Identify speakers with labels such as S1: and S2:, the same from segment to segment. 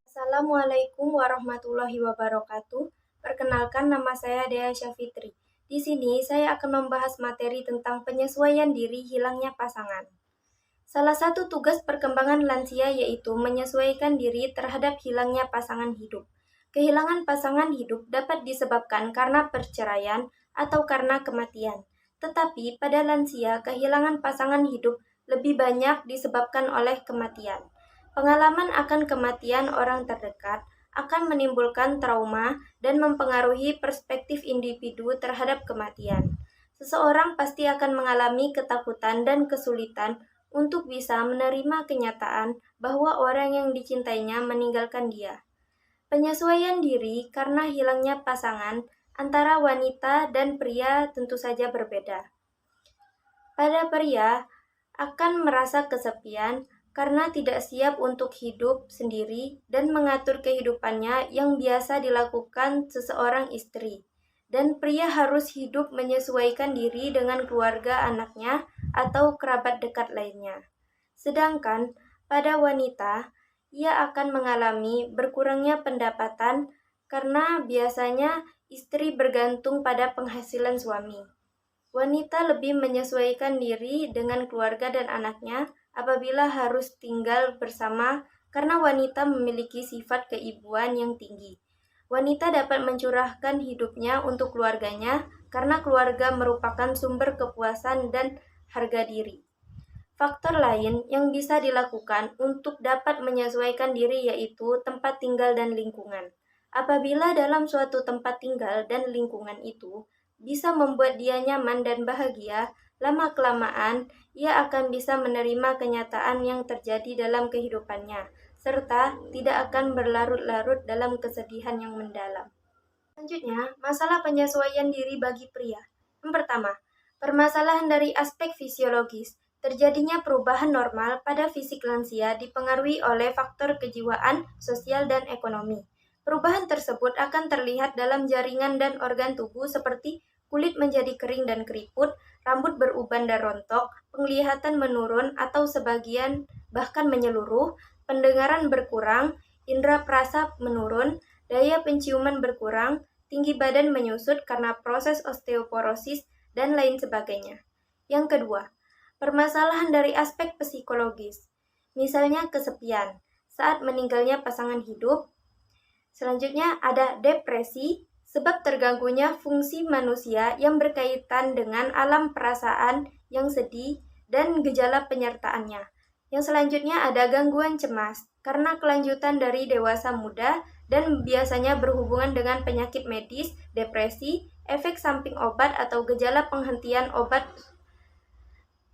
S1: Assalamualaikum warahmatullahi wabarakatuh. Perkenalkan, nama saya Dea Syafitri. Di sini saya akan membahas materi tentang penyesuaian diri hilangnya pasangan. Salah satu tugas perkembangan lansia yaitu menyesuaikan diri terhadap hilangnya pasangan hidup. Kehilangan pasangan hidup dapat disebabkan karena perceraian atau karena kematian. Tetapi pada lansia, kehilangan pasangan hidup lebih banyak disebabkan oleh kematian. Pengalaman akan kematian orang terdekat akan menimbulkan trauma dan mempengaruhi perspektif individu terhadap kematian. Seseorang pasti akan mengalami ketakutan dan kesulitan untuk bisa menerima kenyataan bahwa orang yang dicintainya meninggalkan dia. Penyesuaian diri karena hilangnya pasangan antara wanita dan pria tentu saja berbeda. Pada pria, akan merasa kesepian karena tidak siap untuk hidup sendiri dan mengatur kehidupannya yang biasa dilakukan seseorang istri. Dan pria harus hidup menyesuaikan diri dengan keluarga anaknya atau kerabat dekat lainnya. Sedangkan pada wanita, ia akan mengalami berkurangnya pendapatan karena biasanya istri bergantung pada penghasilan suami. Wanita lebih menyesuaikan diri dengan keluarga dan anaknya apabila harus tinggal bersama karena wanita memiliki sifat keibuan yang tinggi. Wanita dapat mencurahkan hidupnya untuk keluarganya karena keluarga merupakan sumber kepuasan dan harga diri. Faktor lain yang bisa dilakukan untuk dapat menyesuaikan diri yaitu tempat tinggal dan lingkungan. Apabila dalam suatu tempat tinggal dan lingkungan itu bisa membuat dia nyaman dan bahagia, lama-kelamaan ia akan bisa menerima kenyataan yang terjadi dalam kehidupannya, serta tidak akan berlarut-larut dalam kesedihan yang mendalam. Selanjutnya, masalah penyesuaian diri bagi pria. Yang pertama, permasalahan dari aspek fisiologis. Terjadinya perubahan normal pada fisik lansia dipengaruhi oleh faktor kejiwaan, sosial, dan ekonomi. Perubahan tersebut akan terlihat dalam jaringan dan organ tubuh seperti kulit menjadi kering dan keriput, rambut beruban dan rontok, penglihatan menurun atau sebagian bahkan menyeluruh, pendengaran berkurang, indera perasa menurun, daya penciuman berkurang, tinggi badan menyusut karena proses osteoporosis, dan lain sebagainya. Yang kedua, permasalahan dari aspek psikologis, misalnya kesepian saat meninggalnya pasangan hidup. Selanjutnya ada depresi, sebab terganggunya fungsi manusia yang berkaitan dengan alam perasaan yang sedih dan gejala penyertaannya. Yang selanjutnya ada gangguan cemas, karena kelanjutan dari dewasa muda dan biasanya berhubungan dengan penyakit medis, depresi, efek samping obat atau gejala penghentian obat.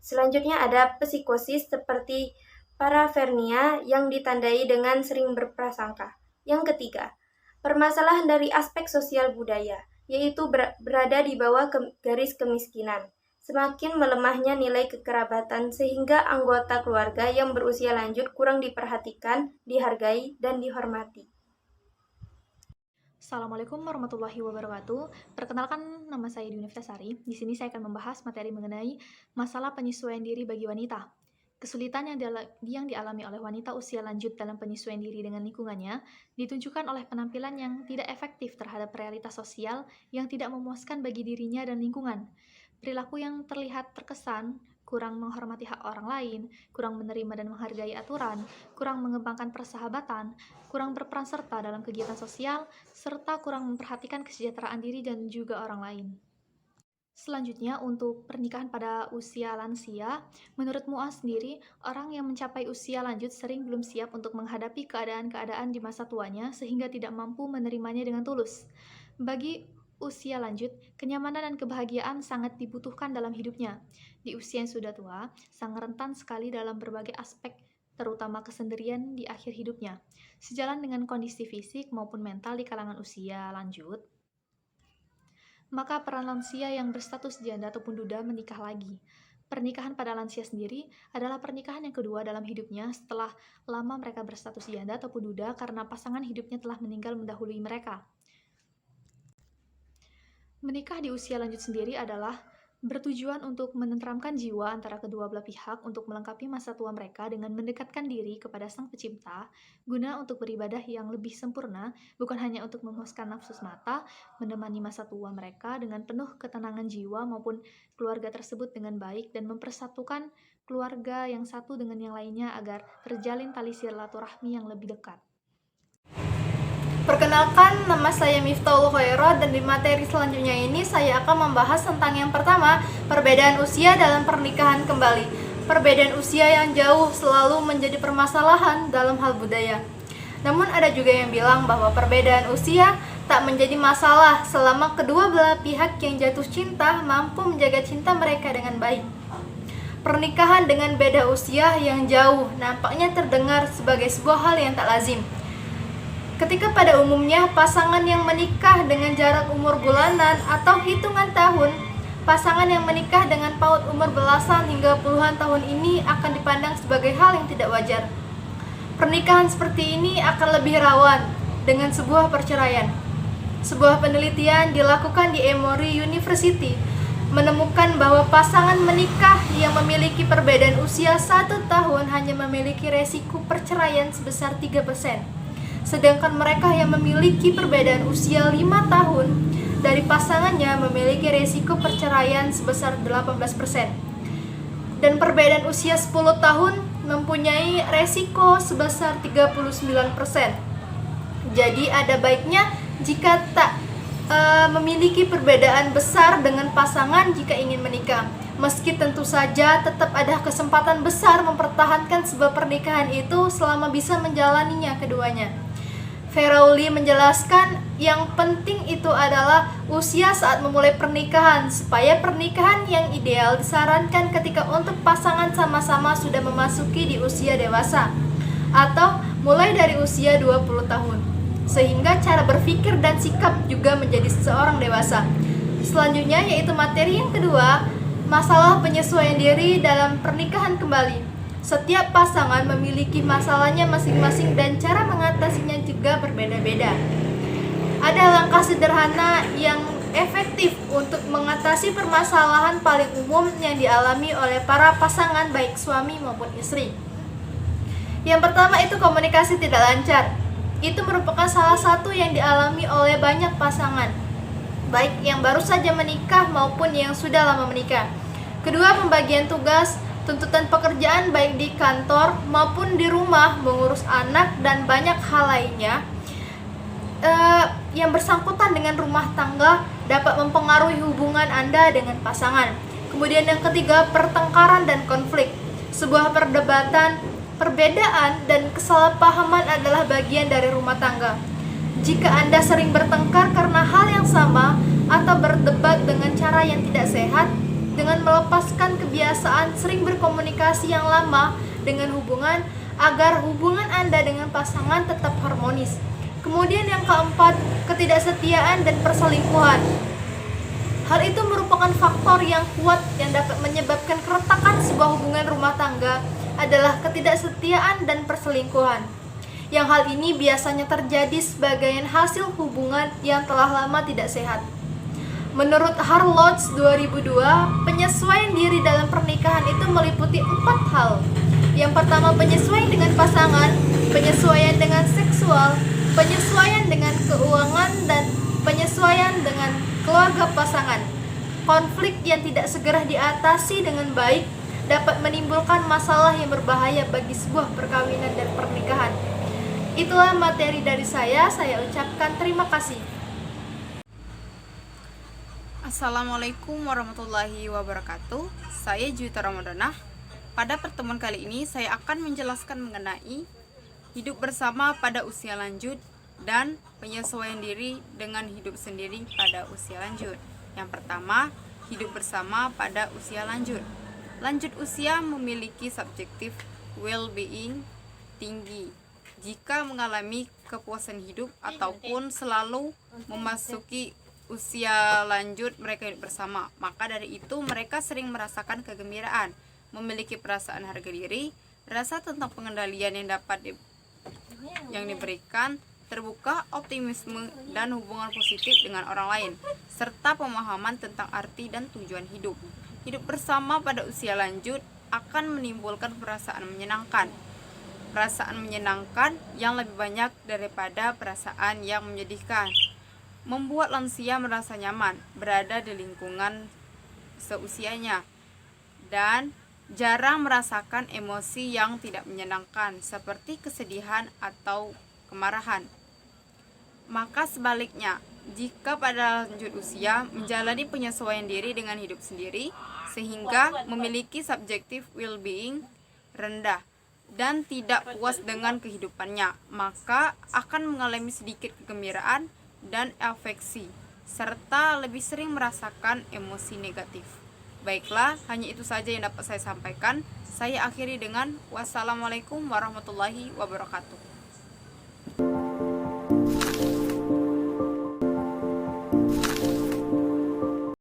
S1: Selanjutnya ada psikosis seperti parafernia yang ditandai dengan sering berprasangka. Yang ketiga, permasalahan dari aspek sosial budaya, yaitu berada di bawah garis kemiskinan. Semakin melemahnya nilai kekerabatan sehingga anggota keluarga yang berusia lanjut kurang diperhatikan, dihargai, dan dihormati.
S2: Assalamualaikum warahmatullahi wabarakatuh. Perkenalkan, nama saya Dwi Sari. Di sini saya akan membahas materi mengenai masalah penyesuaian diri bagi wanita. Kesulitan yang dialami oleh wanita usia lanjut dalam penyesuaian diri dengan lingkungannya ditunjukkan oleh penampilan yang tidak efektif terhadap realitas sosial yang tidak memuaskan bagi dirinya dan lingkungan. Perilaku yang terlihat terkesan kurang menghormati hak orang lain, kurang menerima dan menghargai aturan, kurang mengembangkan persahabatan, kurang berperan serta dalam kegiatan sosial, serta kurang memperhatikan kesejahteraan diri dan juga orang lain. Selanjutnya, untuk pernikahan pada usia lansia, menurut Mu'az sendiri, orang yang mencapai usia lanjut sering belum siap untuk menghadapi keadaan-keadaan di masa tuanya sehingga tidak mampu menerimanya dengan tulus. Bagi usia lanjut, kenyamanan dan kebahagiaan sangat dibutuhkan dalam hidupnya. Di usia yang sudah tua, sangat rentan sekali dalam berbagai aspek, terutama kesendirian di akhir hidupnya. Sejalan dengan kondisi fisik maupun mental di kalangan usia lanjut, maka peran lansia yang berstatus janda ataupun duda menikah lagi. Pernikahan pada lansia sendiri adalah pernikahan yang kedua dalam hidupnya setelah lama mereka berstatus janda ataupun duda karena pasangan hidupnya telah meninggal mendahului mereka. Menikah di usia lanjut sendiri adalah bertujuan untuk menenteramkan jiwa antara kedua belah pihak untuk melengkapi masa tua mereka dengan mendekatkan diri kepada Sang Pencipta, guna untuk beribadah yang lebih sempurna, bukan hanya untuk memuaskan nafsu semata, menemani masa tua mereka dengan penuh ketenangan jiwa maupun keluarga tersebut dengan baik, dan mempersatukan keluarga yang satu dengan yang lainnya agar terjalin tali silaturahmi yang lebih dekat.
S3: Perkenalkan, nama saya Miftahul Khairot, dan di materi selanjutnya ini saya akan membahas tentang yang pertama, perbedaan usia dalam pernikahan kembali. Perbedaan usia yang jauh selalu menjadi permasalahan dalam hal budaya. Namun ada juga yang bilang bahwa perbedaan usia tak menjadi masalah selama kedua belah pihak yang jatuh cinta mampu menjaga cinta mereka dengan baik. Pernikahan dengan beda usia yang jauh nampaknya terdengar sebagai sebuah hal yang tak lazim. Ketika pada umumnya pasangan yang menikah dengan jarak umur bulanan atau hitungan tahun, pasangan yang menikah dengan paut umur belasan hingga puluhan tahun ini akan dipandang sebagai hal yang tidak wajar. Pernikahan seperti ini akan lebih rawan dengan sebuah perceraian. Sebuah penelitian dilakukan di Emory University menemukan bahwa pasangan menikah yang memiliki perbedaan usia 1 tahun hanya memiliki resiko perceraian sebesar 3%. Sedangkan mereka yang memiliki perbedaan usia 5 tahun dari pasangannya memiliki resiko perceraian sebesar 18%. Dan perbedaan usia 10 tahun mempunyai resiko sebesar 39%. Jadi ada baiknya jika tak memiliki perbedaan besar dengan pasangan jika ingin menikah. Meski tentu saja tetap ada kesempatan besar mempertahankan sebuah pernikahan itu selama bisa menjalaninya keduanya. Ferauli menjelaskan yang penting itu adalah usia saat memulai pernikahan, supaya pernikahan yang ideal disarankan ketika untuk pasangan sama-sama sudah memasuki di usia dewasa atau mulai dari usia 20 tahun, sehingga cara berpikir dan sikap juga menjadi seseorang dewasa. Selanjutnya yaitu materi yang kedua, masalah penyesuaian diri dalam pernikahan kembali. Setiap pasangan memiliki masalahnya masing-masing dan cara mengatasinya juga berbeda-beda. Ada langkah sederhana yang efektif untuk mengatasi permasalahan paling umum yang dialami oleh para pasangan baik suami maupun istri. Yang pertama itu komunikasi tidak lancar. Itu merupakan salah satu yang dialami oleh banyak pasangan, baik yang baru saja menikah maupun yang sudah lama menikah. Kedua, pembagian tugas. Tuntutan pekerjaan baik di kantor maupun di rumah, mengurus anak dan banyak hal lainnya yang bersangkutan dengan rumah tangga dapat mempengaruhi hubungan Anda dengan pasangan. Kemudian yang ketiga, pertengkaran dan konflik. Sebuah perdebatan, perbedaan dan kesalahpahaman adalah bagian dari rumah tangga. Jika Anda sering bertengkar karena hal yang sama atau berdebat dengan cara yang tidak sehat, dengan melepaskan kebiasaan sering berkomunikasi yang lama dengan hubungan agar hubungan Anda dengan pasangan tetap harmonis. Kemudian yang keempat, ketidaksetiaan dan perselingkuhan. Hal itu merupakan faktor yang kuat yang dapat menyebabkan keretakan sebuah hubungan rumah tangga adalah ketidaksetiaan dan perselingkuhan. Yang hal ini biasanya terjadi sebagai hasil hubungan yang telah lama tidak sehat. Menurut Harlots 2002, penyesuaian diri dalam pernikahan itu meliputi 4 hal. Yang pertama, penyesuaian dengan pasangan, penyesuaian dengan seksual, penyesuaian dengan keuangan, dan penyesuaian dengan keluarga pasangan. Konflik yang tidak segera diatasi dengan baik dapat menimbulkan masalah yang berbahaya bagi sebuah perkawinan dan pernikahan. Itulah materi dari saya ucapkan terima kasih.
S4: Assalamualaikum warahmatullahi wabarakatuh. Saya Juwita Ramadhanah. Pada pertemuan kali ini saya akan menjelaskan mengenai hidup bersama pada usia lanjut dan penyesuaian diri dengan hidup sendiri pada usia lanjut. Yang pertama, hidup bersama pada usia lanjut. Lanjut usia memiliki subjektif well-being tinggi jika mengalami kepuasan hidup ataupun selalu memasuki usia lanjut mereka hidup bersama. Maka dari itu mereka sering merasakan kegembiraan, memiliki perasaan harga diri, rasa tentang pengendalian yang diberikan, terbuka, optimisme, dan hubungan positif dengan orang lain, serta pemahaman tentang arti dan tujuan hidup. Hidup bersama pada usia lanjut akan menimbulkan perasaan menyenangkan. Perasaan menyenangkan yang lebih banyak daripada perasaan yang menyedihkan. Membuat lansia merasa nyaman berada di lingkungan seusianya dan jarang merasakan emosi yang tidak menyenangkan seperti kesedihan atau kemarahan. Maka sebaliknya, jika pada lanjut usia menjalani penyesuaian diri dengan hidup sendiri sehingga memiliki subjective well-being rendah dan tidak puas dengan kehidupannya, maka akan mengalami sedikit kegembiraan dan afeksi serta lebih sering merasakan emosi negatif. Baiklah, hanya itu saja yang dapat saya sampaikan. Saya akhiri dengan wassalamualaikum warahmatullahi wabarakatuh.